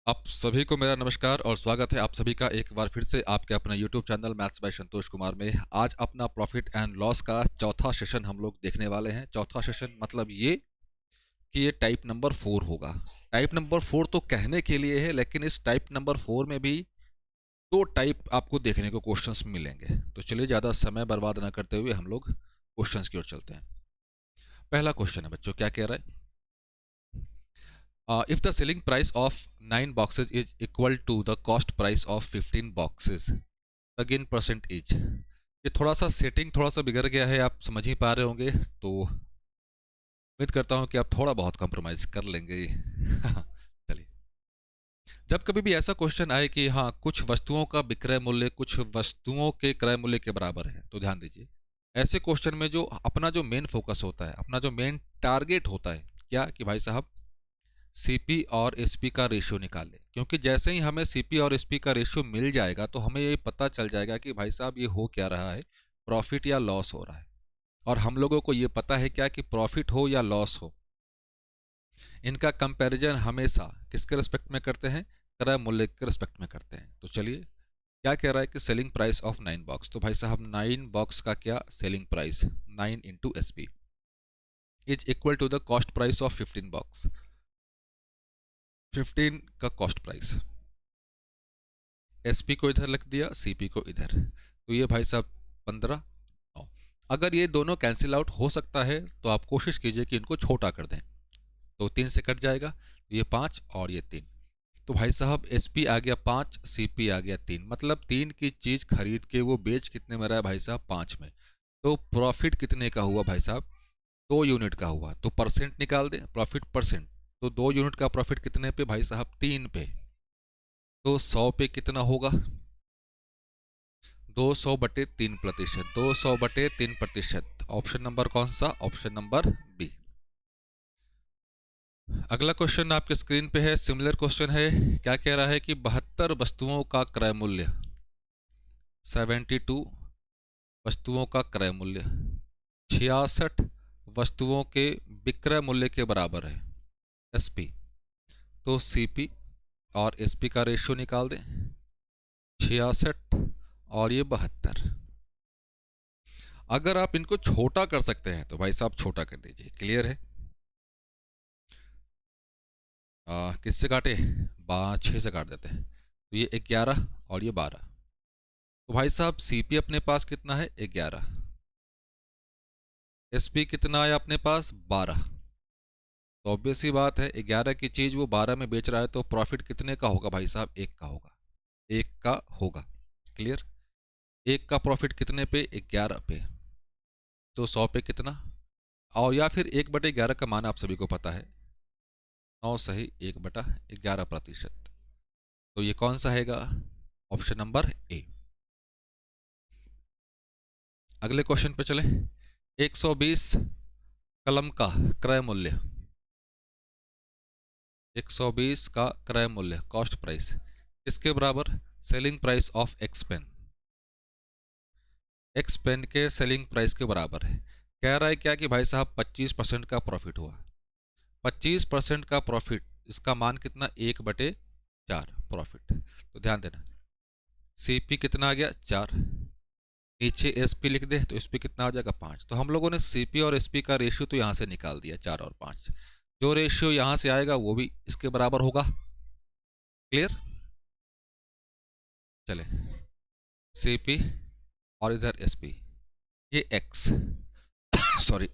आप सभी को मेरा नमस्कार और स्वागत है आप सभी का एक बार फिर से आपके अपना YouTube channel maths by Santosh Kumar में। आज अपना प्रॉफिट एंड लॉस का चौथा सेशन हम लोग देखने वाले हैं। चौथा सेशन मतलब ये कि ये टाइप नंबर 4 होगा। टाइप नंबर 4 तो कहने के लिए है, लेकिन इस टाइप नंबर 4 में भी दो टाइप आपको देखने को क्वेश्चंस मिलेंगे। तो चलिए ज़्यादा समय बर्बाद ना करते हुए हम लोग क्वेश्चंस की ओर चलते हैं। पहला क्वेश्चन है बच्चों, क्या कह रहा है? If the selling price of 9 boxes is equal to the cost price of 15 boxes, the gain percent is। ये थोड़ा सा सेटिंग थोड़ा सा बिगड़ गया है, आप समझ ही पा रहे होंगे, तो उम्मीद करता हूँ कि आप थोड़ा बहुत कॉम्प्रोमाइज़ कर लेंगे। चलिए, जब कभी भी ऐसा क्वेश्चन आए कि हाँ कुछ वस्तुओं का विक्रय मूल्य कुछ वस्तुओं के क्रय मूल्य के बराबर है, तो ध्यान दीजिए ऐसे क्वेश्चन में जो अपना जो मेन फोकस होता है, अपना जो मेन टारगेट होता है, क्या कि भाई साहब सीपी और एसपी का रेशियो निकाल लें। क्योंकि जैसे ही हमें सीपी और एसपी का रेशियो मिल जाएगा तो हमें ये पता चल जाएगा कि भाई साहब ये हो क्या रहा है, प्रॉफिट या लॉस हो रहा है। और हम लोगों को ये पता है क्या कि प्रॉफिट हो या लॉस हो, इनका कंपैरिजन हमेशा किसके रिस्पेक्ट में करते हैं? क्रय मूल्य के रिस्पेक्ट में करते हैं। तो चलिए, क्या कह रहा है कि सेलिंग प्राइस ऑफ 9 बॉक्स, तो भाई साहब 9 बॉक्स का क्या selling price 9 into S P is equal to the cost price of 15 box. 15 का कॉस्ट प्राइस, एसपी को इधर लिख दिया, सीपी को इधर, तो ये भाई साहब 15 9। अगर ये दोनों कैंसिल आउट हो सकता है तो आप कोशिश कीजिए कि इनको छोटा कर दें, तो 3 से कट जाएगा, तो ये 5 और ये 3। तो भाई साहब एसपी आ गया 5, सीपी आ गया 3, मतलब 3 की चीज़ खरीद के वो बेच कितने में रहा है भाई साहब? 5 में। तो प्रॉफिट कितने का हुआ भाई साहब? 2 यूनिट का हुआ। तो परसेंट निकाल दें, प्रॉफिट परसेंट, तो 2 यूनिट का प्रॉफिट कितने पे भाई साहब? 3 पे। तो 100 पे कितना होगा? 200/3%। 200/3%। ऑप्शन नंबर कौन सा? Option number B. अगला क्वेश्चन आपके स्क्रीन पे है, सिमिलर क्वेश्चन है। क्या कह रहा है कि 72 वस्तुओं का क्रय मूल्य, 72 वस्तुओं का क्रय मूल्य 66 वस्तुओं के विक्रय मूल्य के बराबर है, एसपी। तो सीपी और एसपी का रेशियो निकाल दें, 66 और ये 72। अगर आप इनको छोटा कर सकते हैं तो भाई साहब छोटा कर दीजिए, क्लियर है। किससे काटे? 6 से काट देते हैं, तो ये 11 और ये 12। तो भाई साहब सीपी अपने पास कितना है? 11। एसपी कितना है अपने पास? 12। तो ऑब्वियस सी बात है 11 की चीज़ वो 12 में बेच रहा है, तो प्रॉफिट कितने का होगा भाई साहब? 1 का होगा। 1 का होगा, क्लियर। 1 का प्रॉफिट कितने पे? 11 पे। तो 100 पे कितना? और या फिर 1/11 का मान आप सभी को पता है, 9 सही 1/11%। तो ये कौन सा हैगा? Option number A. अगले क्वेश्चन पे चले। 120 कलम का क्रय मूल्य, 120 का क्रय मूल्य कॉस्ट प्राइस किसके बराबर? Selling price of x pen. X pen के सेलिंग प्राइस के बराबर है। कह रहा है क्या कि भाई साहब 25% का प्रॉफिट हुआ। 25% का प्रॉफिट, इसका मान कितना? 1/4 प्रॉफिट। तो ध्यान देना, सीपी कितना आ गया? 4। नीचे एसपी लिख दे तो एसपी कितना आ जाएगा? 5। तो हम लोगों ने सीपी और एसपी का रेशियो तो यहाँ से निकाल दिया, 4 और 5। जो रेशियो यहाँ से आएगा वो भी इसके बराबर होगा, क्लियर। चले, सीपी और इधर एसपी, ये एक्स सॉरी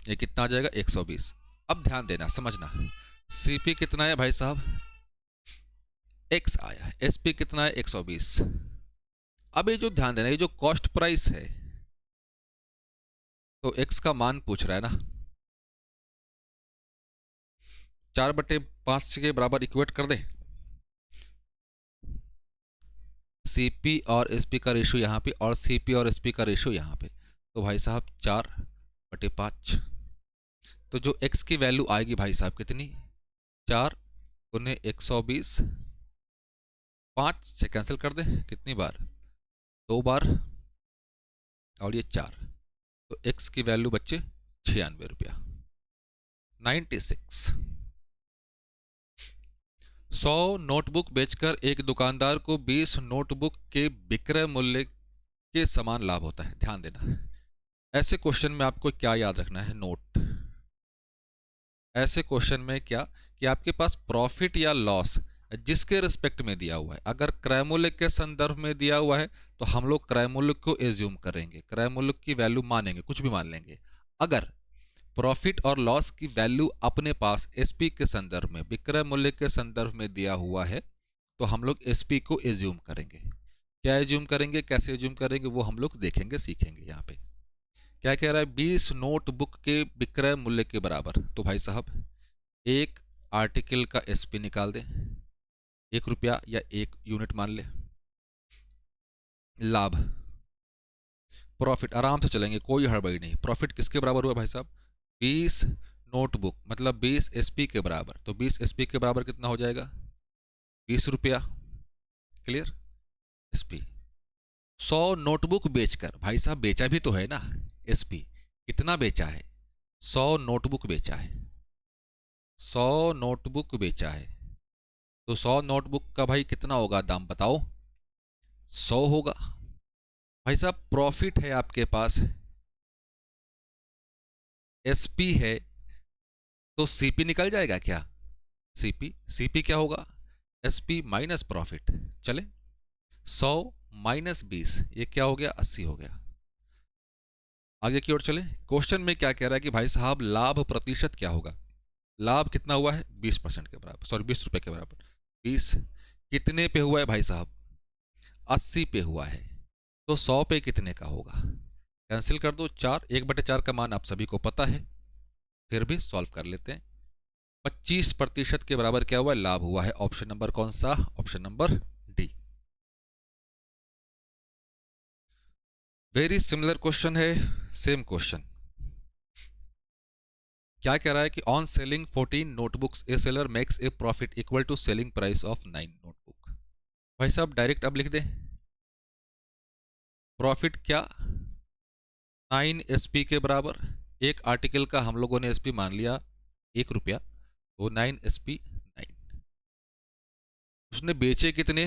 ये कितना आ जाएगा? 120। अब ध्यान देना, समझना, सीपी कितना है भाई साहब? एक्स आया, एसपी कितना है? 120। अब ये जो ध्यान देना, ये जो कॉस्ट प्राइस है, तो एक्स का मान पूछ रहा है ना, 4/5 के बराबर इक्वेट कर दे। सीपी और एसपी का रेशियो यहाँ पे और सीपी और एसपी का रेशियो यहाँ पे, तो भाई साहब 4/5। तो जो एक्स की वैल्यू आएगी भाई साहब कितनी? 4 × 120, 5 से कैंसिल कर दे, कितनी बार? 2 बार, और ये 4। तो एक्स की वैल्यू बच्चे 96 रुपया, 96। 100 नोटबुक बेचकर एक दुकानदार को 20 नोटबुक के विक्रय मूल्य के समान लाभ होता है। ध्यान देना, ऐसे क्वेश्चन में आपको क्या याद रखना है, नोट। ऐसे क्वेश्चन में क्या कि आपके पास प्रॉफिट या लॉस जिसके रिस्पेक्ट में दिया हुआ है, अगर क्रय मूल्य के संदर्भ में दिया हुआ है तो हम लोग क्रय मूल्य को एज्यूम करेंगे, क्रय मूल्य की वैल्यू मानेंगे, कुछ भी मान लेंगे। अगर प्रॉफिट और लॉस की वैल्यू अपने पास एसपी के संदर्भ में, विक्रय मूल्य के संदर्भ में दिया हुआ है, तो हम लोग एसपी को एज्यूम करेंगे। क्या एज्यूम करेंगे, कैसे एज्यूम करेंगे, वो हम लोग देखेंगे, सीखेंगे। यहाँ पे क्या कह रहा है, 20 नोटबुक के विक्रय मूल्य के बराबर, तो भाई साहब एक आर्टिकल का एसपी निकाल दें, 1 रुपया या 1 यूनिट मान ले। लाभ, प्रॉफिट, आराम से चलेंगे, कोई हड़बड़ी नहीं। प्रॉफिट किसके बराबर हुआ भाई साहब, 20 नोटबुक मतलब 20 एसपी के बराबर, तो 20 एसपी के बराबर कितना हो जाएगा, 20 रुपया। क्लियर, एसपी 100 नोटबुक बेचकर, भाई साहब बेचा भी तो है ना, एसपी कितना बेचा है, 100 नोटबुक बेचा है, 100 नोटबुक बेचा है, तो 100 नोटबुक का भाई कितना होगा दाम बताओ, 100 होगा। भाई साहब प्रॉफिट है आपके पास, एसपी है, तो सीपी निकल जाएगा क्या, सीपी, सीपी क्या होगा, एसपी माइनस प्रॉफिट। चले, 100 माइनस 20, ये क्या हो गया, 80 हो गया। आगे की ओर चले, क्वेश्चन में क्या कह रहा है कि भाई साहब लाभ प्रतिशत क्या होगा, लाभ कितना हुआ है, 20% के बराबर, सॉरी 20 रुपए के बराबर। 20 कितने पे हुआ है भाई साहब, 80 पे हुआ है, तो 100 पे कितने का होगा, कैंसिल कर दो, 4, 1/4 का मान आप सभी को पता है, फिर भी सॉल्व कर लेते हैं। 25% के बराबर क्या हुआ है, लाभ हुआ है। ऑप्शन नंबर कौन सा, option number D. Very similar question है, सेम क्वेश्चन। क्या कह रहा है कि on selling 14 notebooks a seller makes a profit equal to selling price of 9 notebook. भाई साहब डायरेक्ट अब लिख दें, प्रॉफिट क्या, 9 एसपी के बराबर, एक आर्टिकल का हम लोगों ने एसपी मान लिया 1 रुपया, तो 9 एसपी 9। उसने बेचे कितने,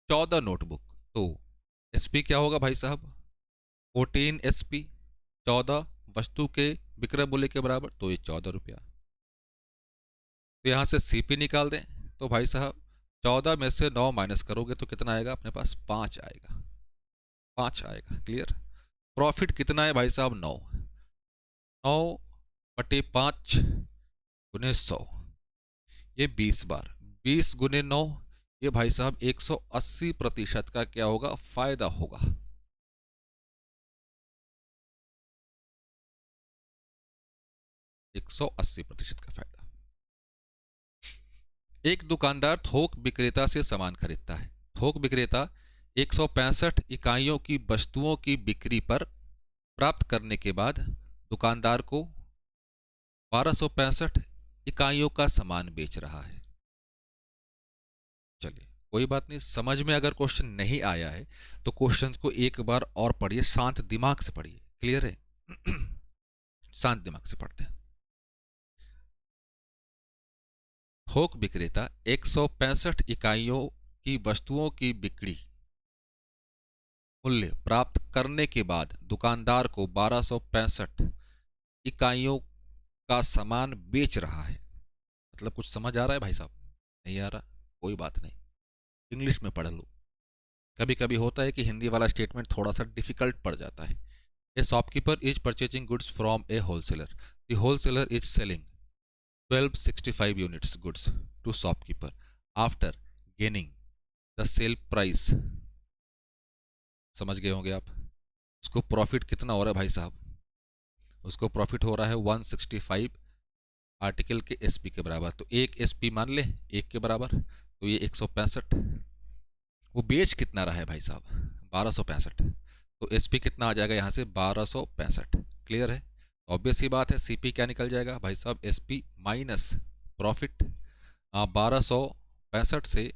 14 नोटबुक, तो एसपी क्या होगा भाई साहब, 14 एसपी, 14 वस्तु के विक्रय मूल्य के बराबर, तो ये 14 रुपया। तो यहाँ से सीपी निकाल दें, तो भाई साहब 14 में से 9 माइनस करोगे तो कितना आएगा अपने पास, 5 आएगा, 5 आएगा। क्लियर, प्रॉफिट कितना है भाई साहब, 9, 9/5 गुने 100, ये 20 बार, 20 गुने 9, ये भाई साहब 180% का क्या होगा, फायदा होगा। 180% का फायदा। एक दुकानदार थोक विक्रेता से सामान खरीदता है। थोक विक्रेता 165 इकाइयों की वस्तुओं की बिक्री पर प्राप्त करने के बाद दुकानदार को 1265 इकाइयों का सामान बेच रहा है। चलिए कोई बात नहीं, समझ में अगर क्वेश्चन नहीं आया है तो क्वेश्चन को एक बार और पढ़िए, शांत दिमाग से पढ़िए। क्लियर है शांत दिमाग से पढ़ते हैं। थोक विक्रेता 165 इकाइयों की वस्तुओं की बिक्री मूल्य प्राप्त करने के बाद दुकानदार को 1265 इकाइयों का सामान बेच रहा है। मतलब कुछ समझ आ रहा है भाई साहब, नहीं आ रहा, कोई बात नहीं, इंग्लिश में पढ़ लो। कभी कभी होता है कि हिंदी वाला स्टेटमेंट थोड़ा सा डिफिकल्ट पड़ जाता है। A shopkeeper is purchasing goods from a wholesaler, the wholesaler is selling 1265 units goods to shopkeeper after gaining the sale price. समझ गए होंगे आप। उसको प्रॉफिट कितना हो रहा है भाई साहब, उसको प्रॉफिट हो रहा है 165 आर्टिकल के एसपी के बराबर, तो एक एसपी मान ले 1 के बराबर, तो ये 165। वो बेच कितना रहा है भाई साहब, 1265, तो एसपी कितना आ जाएगा यहाँ से, 1265। क्लियर है, ऑब्वियस ही बात है, सीपी क्या निकल जाएगा भाई साहब, एसपी माइनस प्रॉफिट। 1265 से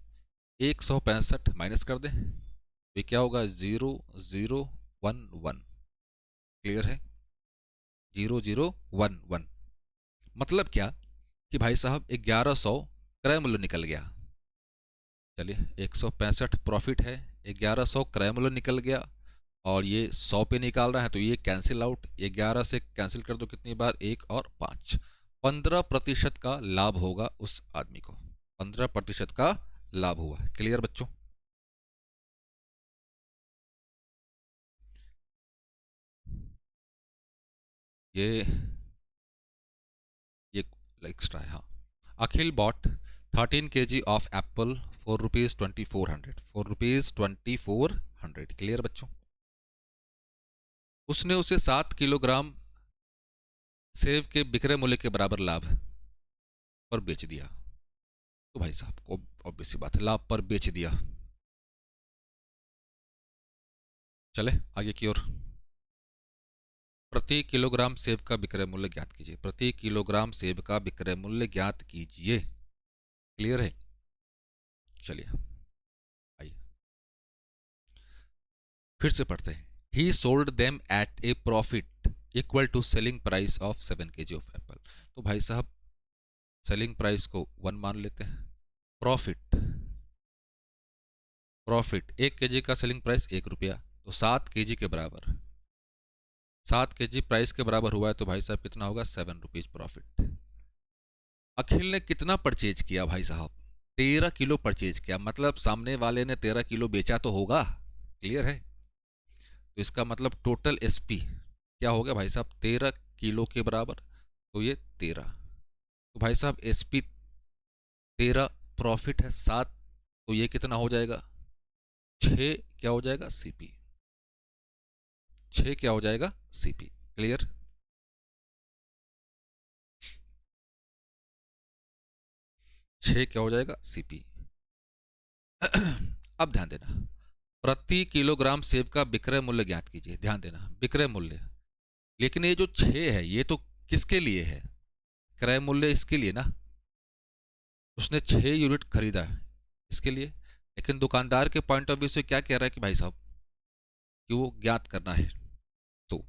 165 माइनस कर दें, तो ये क्या होगा, 0011। क्लियर है, 0011। मतलब क्या कि भाई साहब 1100 क्रय मूल्य निकल गया, चलिए 165 प्रॉफिट है, 1100 क्रय मूल्य निकल गया और ये 100 पे निकाल रहा है तो ये कैंसिल आउट, 11 से कैंसिल कर दो कितनी बार, 1 और 5, 15% का लाभ होगा उस आदमी को, 15% का लाभ हुआ। क्लियर बच्चों? ये ये एक्स्ट्रा है हाँ। Akhil bought 13 kg of apple ₹4,2400, ₹4,2400। Clear बच्चों? उसने उसे 7 किलोग्राम सेब के विक्रय मूल्य के बराबर लाभ पर बेच दिया। तो भाई साहब को ऑब्वियस सी बात है, लाभ पर बेच दिया। चले आगे की ओर। प्रति किलोग्राम सेब का विक्रय मूल्य ज्ञात कीजिए, प्रति किलोग्राम सेब का विक्रय मूल्य ज्ञात कीजिए। क्लियर है? चलिए आइए फिर से पढ़ते हैं। He sold them at a profit equal to selling price of 7 kg of apple. तो भाई साहब सेलिंग प्राइस को 1 मान लेते हैं, प्रॉफिट प्रॉफिट 1 kg का सेलिंग प्राइस ₹1, तो 7 kg के बराबर, 7 kg प्राइस के बराबर हुआ है तो भाई साहब कितना होगा, ₹7 प्रॉफिट। अखिल ने कितना परचेज किया भाई साहब, 13 किलो परचेज किया, मतलब सामने वाले ने 13 किलो बेचा तो होगा। क्लियर है? तो इसका मतलब टोटल एसपी क्या हो गया भाई साहब, 13 किलो के बराबर, तो ये 13, तो भाई साहब एसपी 13, प्रॉफिट है 7, तो ये कितना हो जाएगा, 6 क्या हो जाएगा, सीपी, 6 क्या हो जाएगा, सीपी। क्लियर? छः क्या हो जाएगा, सीपी। अब ध्यान देना, प्रति किलोग्राम सेब का विक्रय मूल्य ज्ञात कीजिए। ध्यान देना विक्रय मूल्य, लेकिन ये जो 6 है ये तो किसके लिए है, क्रय मूल्य इसके लिए ना, उसने 6 यूनिट खरीदा है इसके लिए, लेकिन दुकानदार के पॉइंट ऑफ व्यू से क्या कह रहा है कि भाई साहब कि वो ज्ञात करना है। तो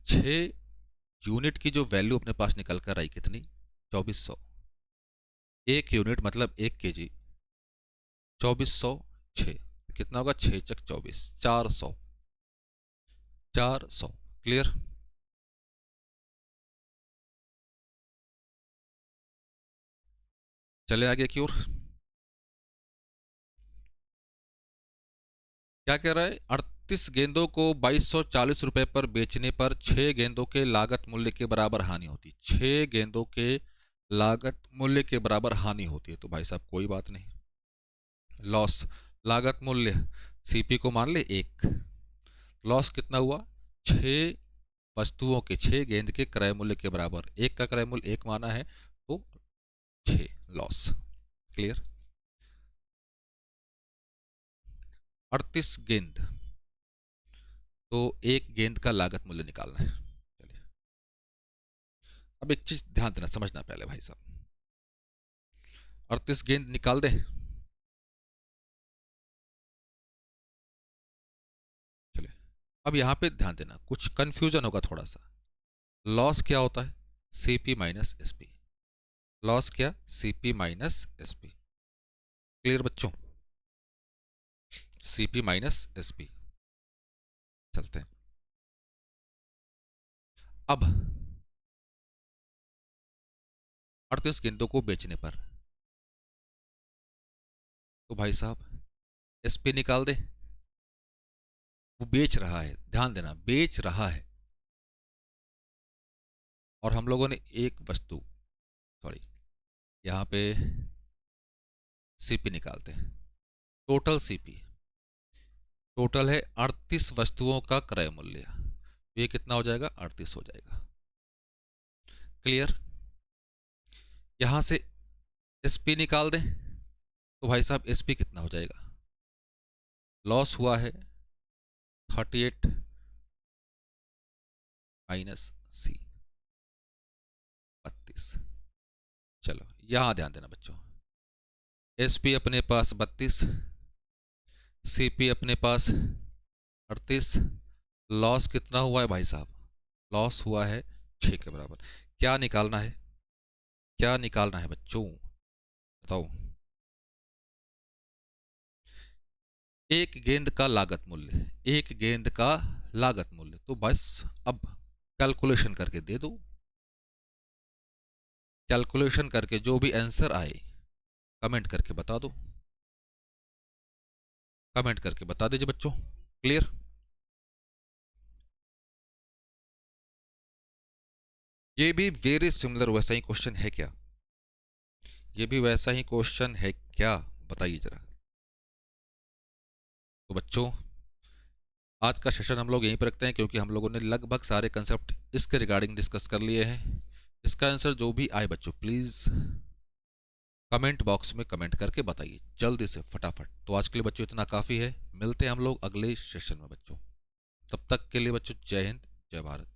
6 यूनिट की जो वैल्यू अपने पास निकल कर आई कितनी, 2400, 1 यूनिट मतलब 1 kg, 2400, 6 कितना होगा, 6 × 24 400, 400। क्लियर? चले आगे की ओर। क्या कह रहा है, 38 गेंदों को 2240 रुपए पर बेचने पर 6 गेंदों के लागत मूल्य के बराबर हानि होती, 6 गेंदों के लागत मूल्य के बराबर हानि होती है। तो भाई साहब कोई बात नहीं, लॉस, लागत मूल्य सीपी को मान ले 1, लॉस कितना हुआ, 6 वस्तुओं के 6 गेंद के क्रय मूल्य के बराबर, एक का क्रय मूल्य 1 माना है तो 6 लॉस। क्लियर? 38 गेंद, तो एक गेंद का लागत मूल्य निकालना है। चलिए अब एक चीज ध्यान देना, समझना पहले भाई साहब, 38 गेंद निकाल दे। चलिए अब यहां पे ध्यान देना, कुछ कंफ्यूजन होगा थोड़ा सा। लॉस क्या होता है, सीपी माइनस एसपी, लॉस क्या, सीपी माइनस एसपी। क्लियर बच्चों? CP minus SP. चलते हैं अब, 38 गेंदों को बेचने पर, तो भाई साहब एसपी निकाल दे, वो बेच रहा है, ध्यान देना बेच रहा है, और हम लोगों ने एक वस्तु, सॉरी यहाँ पे सीपी निकालते हैं, टोटल सीपी, टोटल है 38 वस्तुओं का क्रय मूल्य, ये कितना हो जाएगा, 38 हो जाएगा। क्लियर? यहां से एसपी निकाल दें तो भाई साहब एसपी कितना हो जाएगा, लॉस हुआ है 38 माइनस सी 32। चलो यहां ध्यान देना बच्चों, एसपी अपने पास 32, सीपी अपने पास 38, लॉस कितना हुआ है भाई साहब, लॉस हुआ है 6 के बराबर। क्या निकालना है, क्या निकालना है बच्चों, बताओ। एक गेंद का लागत मूल्य, एक गेंद का लागत मूल्य, तो बस अब कैलकुलेशन करके दे दो। कैलकुलेशन करके जो भी आंसर आए कमेंट करके बता दो, कमेंट करके बता दीजिए बच्चों। क्लियर? ये भी वेरी सिमिलर वैसा ही क्वेश्चन है क्या? ये भी वैसा ही क्वेश्चन है क्या, बताइए जरा। तो बच्चों आज का सेशन हम लोग यहीं पर रखते हैं, क्योंकि हम लोगों ने लगभग सारे कंसेप्ट इसके रिगार्डिंग डिस्कस कर लिए हैं। इसका आंसर जो भी आए बच्चों प्लीज़ कमेंट बॉक्स में कमेंट करके बताइए जल्दी से फटाफट। तो आज के लिए बच्चों इतना काफ़ी है, मिलते हैं हम लोग अगले सेशन में बच्चों। तब तक के लिए बच्चों जय हिंद, जय भारत।